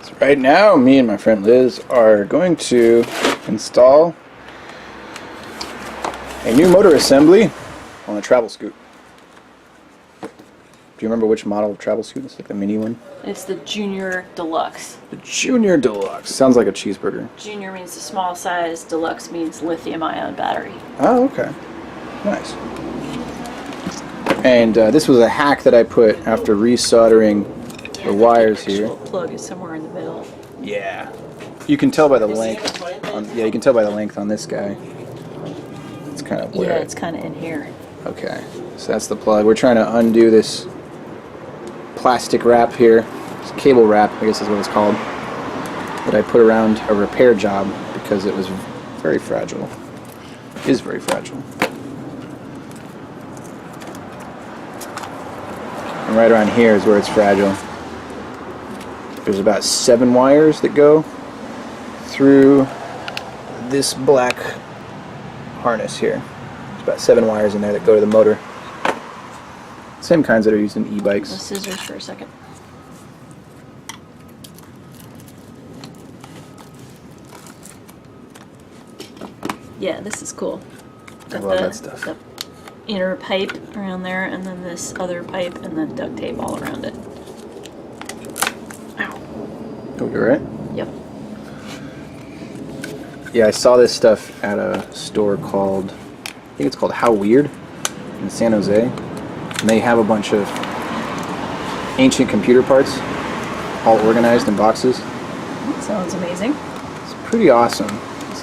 So right now, me and my friend Liz are going to install a new motor assembly on a Travelscoot. Do you remember which model of Travelscoot? It's like the mini one. It's the Junior Deluxe. The Junior Deluxe. Sounds like a cheeseburger. Junior means the small size, Deluxe means lithium-ion battery. Oh, okay. Nice. And this was a hack that I put after resoldering the wires here. The plug is somewhere in the middle. Yeah. You can tell by the length. Yeah, you can tell by the length on this guy. It's kind of weird. Yeah, it's kind of in here. Okay. So that's the plug. We're trying to undo this plastic wrap here. It's cable wrap, I guess is what it's called. That I put around a repair job because it was very fragile. It is very fragile. And right around here is where it's fragile. There's about 7 wires that go through this black harness here. There's about 7 wires in there that go to the motor. Same kinds that are used in e-bikes. The scissors for a second. Yeah, this is cool. I love that stuff. The inner pipe around there, and then this other pipe, and then duct tape all around it. Ow. Oh, you're right? Yep. Yeah, I saw this stuff at a store called, I think it's called How Weird in San Jose. And they have a bunch of ancient computer parts all organized in boxes. That sounds amazing. It's pretty awesome. It's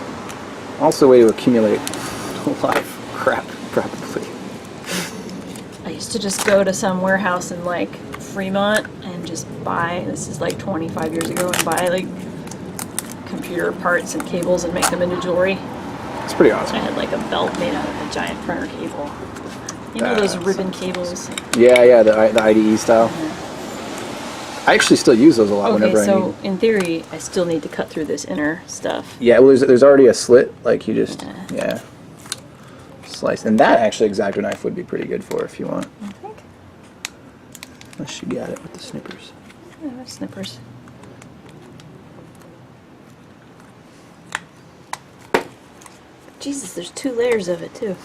also a way to accumulate a lot of crap, probably. I used to just go to some warehouse in like Fremont and just buy, this is like 25 years ago, and buy like computer parts and cables and make them into jewelry. It's pretty awesome. I had like a belt made out of a giant printer cable. You know those ribbon cables? Yeah, the IDE style. Yeah. I actually still use those a lot whenever I need. Okay, so in theory, I still need to cut through this inner stuff. Yeah, well, there's already a slit, like you just, yeah, slice. And that actually X-Acto knife would be pretty good for if you want. I think. Unless you got it with the snippers. Yeah, I have snippers. Jesus, there's 2 layers of it too.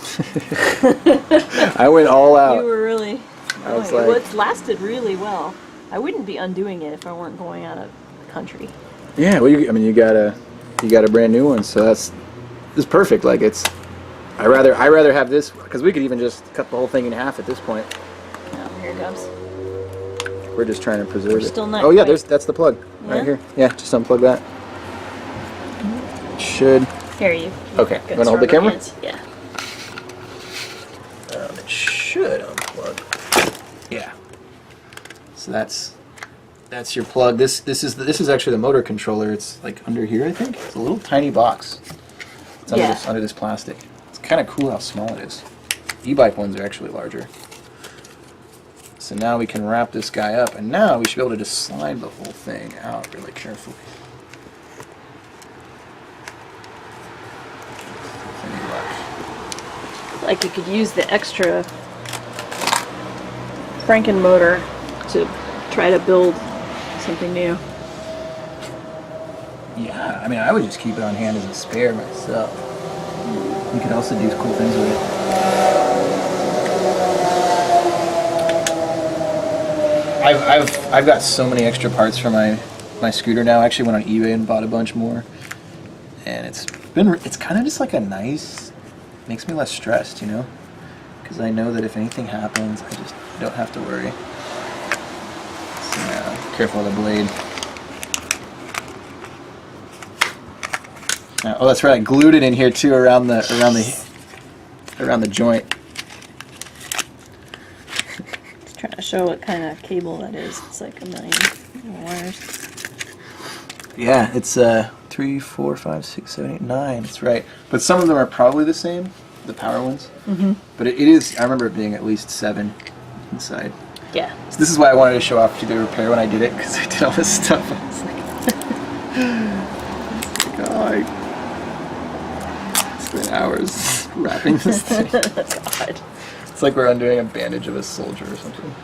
I went all out. You were really. I was well, like, it's lasted really well. I wouldn't be undoing it if I weren't going out of the country. yeah, well, you got a brand new one, so it's perfect. Like I rather have this because we could even just cut the whole thing in half at this point. Oh, here it comes. We're just trying to preserve it. Still not oh yeah, quite- that's the plug Yeah? right here. Yeah, just unplug that. It should. Here you. Okay, you wanna hold the camera? Yeah. It should unplug. Yeah. So that's your plug. This is actually the motor controller. It's like under here, I think. It's a little tiny box. It's under this plastic. It's kind of cool how small it is. E-bike ones are actually larger. So now we can wrap this guy up, and now we should be able to just slide the whole thing out really carefully. Like you could use the extra Franken motor to try to build something new. Yeah, I mean, I would just keep it on hand as a spare myself. You could also do cool things with it. I've got so many extra parts for my scooter now. I actually went on eBay and bought a bunch more, and it's kind of just like a nice, makes me less stressed, you know, because I know that if anything happens, I just don't have to worry. So, careful with the blade. Oh, that's right. I glued it in here too, around the joint. Just trying to show what kind of cable that is. It's like 1 million wires. Yeah, it's 3, 4, 5, 6, 7, 8, 9. That's right. But some of them are probably the same, the power ones. Mm-hmm. But it is. I remember it being at least 7 inside. Yeah. So this is why I wanted to show off to the repair when I did it, because I did all this stuff. I was like, oh, spent hours wrapping this thing. God. It's like we're undoing a bandage of a soldier or something.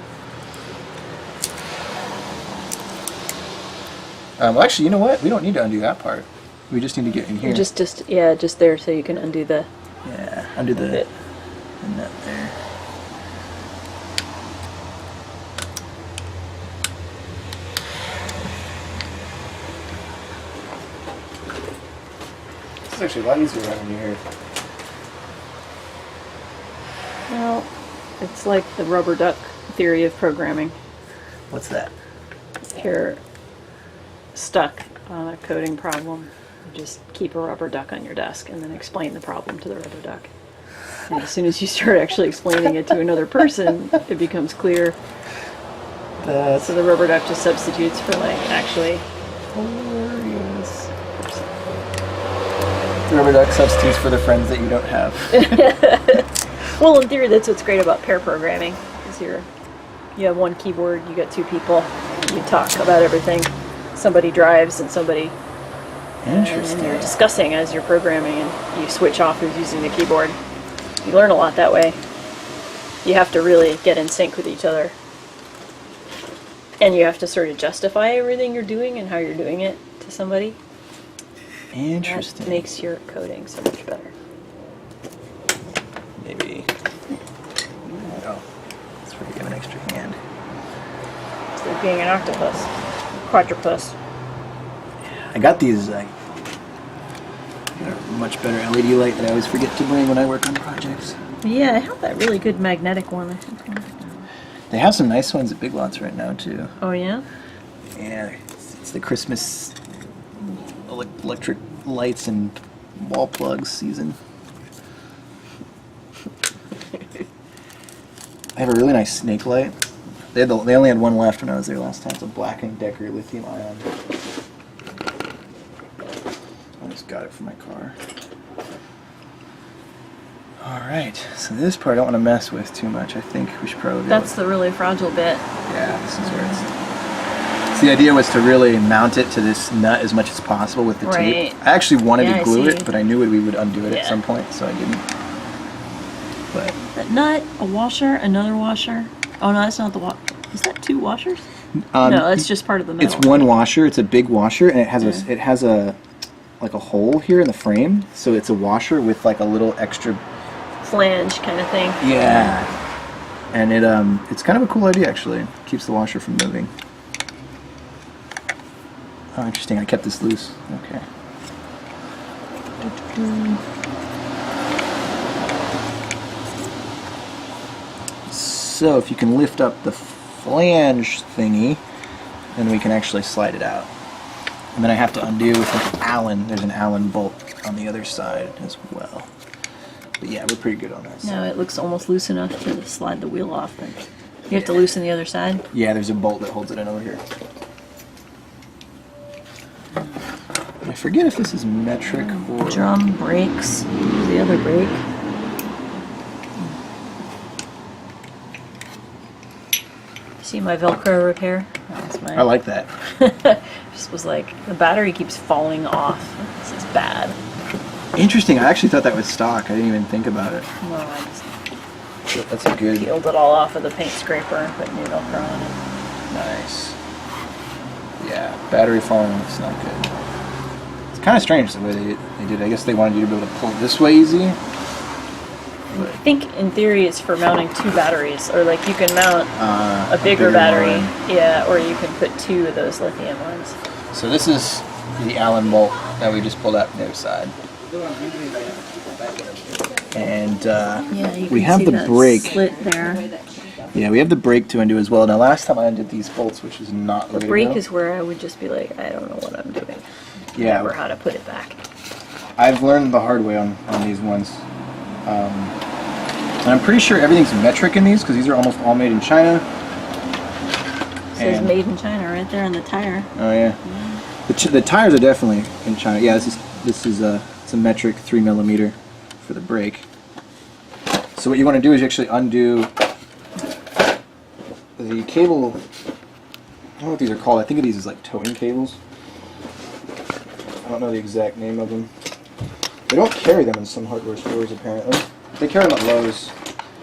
Well, actually, you know what? We don't need to undo that part. We just need to get in here. Just there so you can undo the. Yeah, undo the bit. nut there. This is actually a lot easier having you here. Well, it's like the rubber duck theory of programming. What's that? You're stuck on a coding problem. You just keep a rubber duck on your desk and then explain the problem to the rubber duck. And as soon as you start actually explaining it to another person, it becomes clear. So the rubber duck just substitutes for like actually. Hilarious. The rubber duck substitutes for the friends that you don't have. Well, in theory, that's what's great about pair programming. Is you have one keyboard, you got two people, you talk about everything. Somebody drives and somebody. Interesting. And you're discussing as you're programming, and you switch off who's using the keyboard. You learn a lot that way. You have to really get in sync with each other. And you have to sort of justify everything you're doing and how you're doing it to somebody. Interesting. That makes your coding so much better. Maybe. Oh, that's where you give an extra hand. It's like being an octopus. Quadrupus. I got these got a much better LED light that I always forget to bring when I work on projects. Yeah, I have that really good magnetic one. I think. They have some nice ones at Big Lots right now too. Oh yeah? Yeah, it's the Christmas electric lights and wall plugs season. I have a really nice snake light. They only had one left when I was there last time. It's a Black & Decker lithium ion. I just got it for my car. Alright, so this part I don't want to mess with too much. I think we should probably... That's the really fragile bit. Yeah, this is where it's... So the idea was to really mount it to this nut as much as possible with the tape. I actually wanted to glue it, but I knew we would undo it at some point, so I didn't. But that nut, a washer, another washer. Oh no, that's not the washer. Is that two washers? No, that's just part of the metal. It's one washer. It's a big washer, and it has a like a hole here in the frame, so it's a washer with like a little extra flange kind of thing. Yeah, and it's kind of a cool idea actually. It keeps the washer from moving. Oh, interesting. I kept this loose. Okay. So if you can lift up the flange thingy, then we can actually slide it out. And then I have to undo with an Allen. There's an Allen bolt on the other side as well. But yeah, we're pretty good on that side. Now it looks almost loose enough to slide the wheel off. But you have to loosen the other side? Yeah, there's a bolt that holds it in over here. I forget if this is metric or... Drum brakes. Here's the other brake. See my Velcro repair? That's my... I like that. Just was like, the battery keeps falling off. This is bad. Interesting. I actually thought that was stock. I didn't even think about it. No, I just That's a good... peeled it all off with a paint scraper and put new Velcro on it. Nice. Yeah, battery falling off is not good. It's kind of strange the way they did it. I guess they wanted you to be able to pull it this way easy. I think in theory it's for mounting two batteries, or like you can mount a bigger battery, yeah, or you can put two of those lithium ones. So this is the Allen bolt that we just pulled out from the other side. And yeah, you can we have see the that brake. Slit there. Yeah, we have the brake to undo as well. Now last time I undid these bolts, which is not The brake is where I would just be like, I don't know what I'm doing. Yeah. Or how to put it back. I've learned the hard way on these ones. And I'm pretty sure everything's metric in these because these are almost all made in China. It says made in China right there on the tire. Oh yeah. The tires are definitely in China. Yeah, this is it's a metric 3mm for the brake. So what you want to do is you actually undo the cable. I don't know what these are called. I think of these as like towing cables. I don't know the exact name of them. They don't carry them in some hardware stores apparently. They carry them at Lowe's.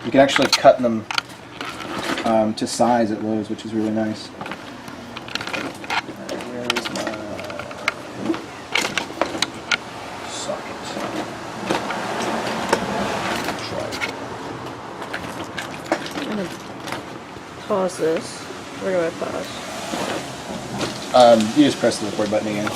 You can actually cut them to size at Lowe's, which is really nice. Where is my... socket. I'm gonna pause this. Where do I pause? You just press the record button again.